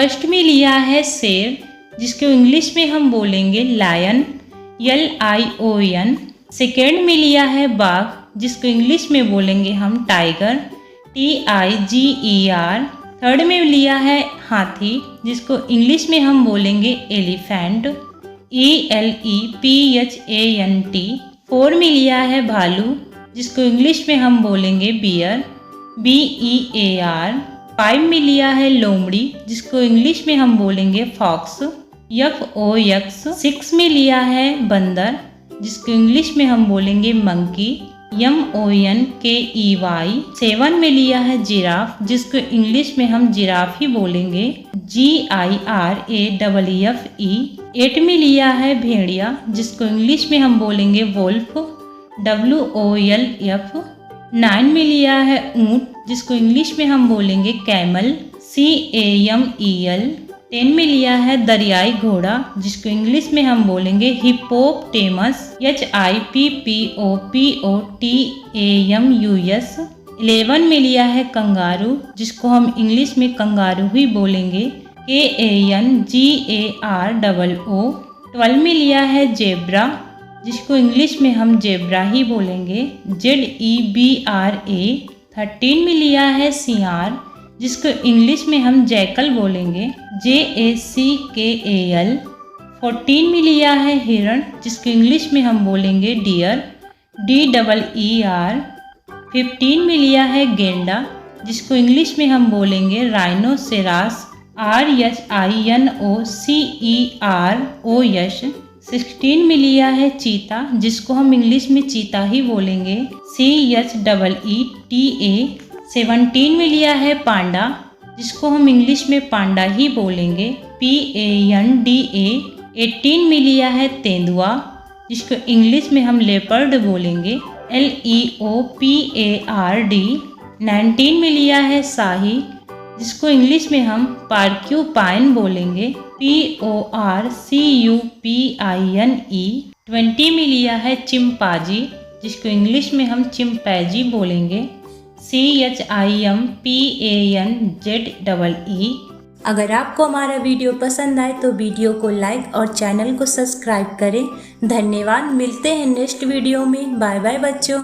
First में लिया है शेर, जिसको इंग्लिश में हम बोलेंगे लायन, LION। सेकेंड में लिया है बाघ, जिसको इंग्लिश में बोलेंगे हम टाइगर, TIGER। थर्ड में लिया है हाथी, जिसको इंग्लिश में हम बोलेंगे एलिफेंट, ELEPHANT। फोर में लिया है भालू, जिसको इंग्लिश में हम बोलेंगे बियर, BEAR। फाइव में लिया है लोमड़ी, जिसको इंग्लिश में हम बोलेंगे फॉक्स, FOX। सिक्स में लिया है बंदर, जिसको इंग्लिश में हम बोलेंगे मंकी, MONKEY। सेवन में लिया है जिराफ, जिसको इंग्लिश में हम जिराफ ही बोलेंगे, GIRAFFE। एट में लिया है भेड़िया, जिसको इंग्लिश में हम बोलेंगे वोल्फ, WOLF। नाइन में लिया है ऊंट, जिसको इंग्लिश में हम बोलेंगे कैमल, CAMEL। 10 में लिया है दरियाई घोड़ा, जिसको इंग्लिश में हम बोलेंगे हिप्पोपोटेमस, HIPPOPOTAMUS। 11 में लिया है कंगारू, जिसको हम इंग्लिश में कंगारू ही बोलेंगे, KANGAROO। 12 में लिया है जेब्रा, जिसको इंग्लिश में हम जेब्रा ही बोलेंगे, ZEBRA। 13 में लिया है सियार, जिसको इंग्लिश में हम जैकल बोलेंगे, JACKAL। 14 में लिया है हिरण, जिसको इंग्लिश में हम बोलेंगे डियर, DEER। 15 में लिया है गेंडा, जिसको इंग्लिश में हम बोलेंगे राइनोसेरास, RHINOCEROS। 16 में लिया है चीता, जिसको हम इंग्लिश में चीता ही बोलेंगे, CHEETA। 17 में लिया है पांडा, जिसको हम इंग्लिश में पांडा ही बोलेंगे, PANDA। 18 में लिया है तेंदुआ, जिसको इंग्लिश में हम लेपर्ड बोलेंगे, LEOPARD। 19 में लिया है शाही, जिसको इंग्लिश में हम पार्क्यूपाइन बोलेंगे, PORCUPINE। 20 में लिया है चिंपाजी, जिसको इंग्लिश में हम चिंपैजी बोलेंगे, CHIMPANZEE। अगर आपको हमारा वीडियो पसंद आए तो वीडियो को लाइक और चैनल को सब्सक्राइब करें। धन्यवाद। मिलते हैं नेक्स्ट वीडियो में। बाय बाय बच्चों।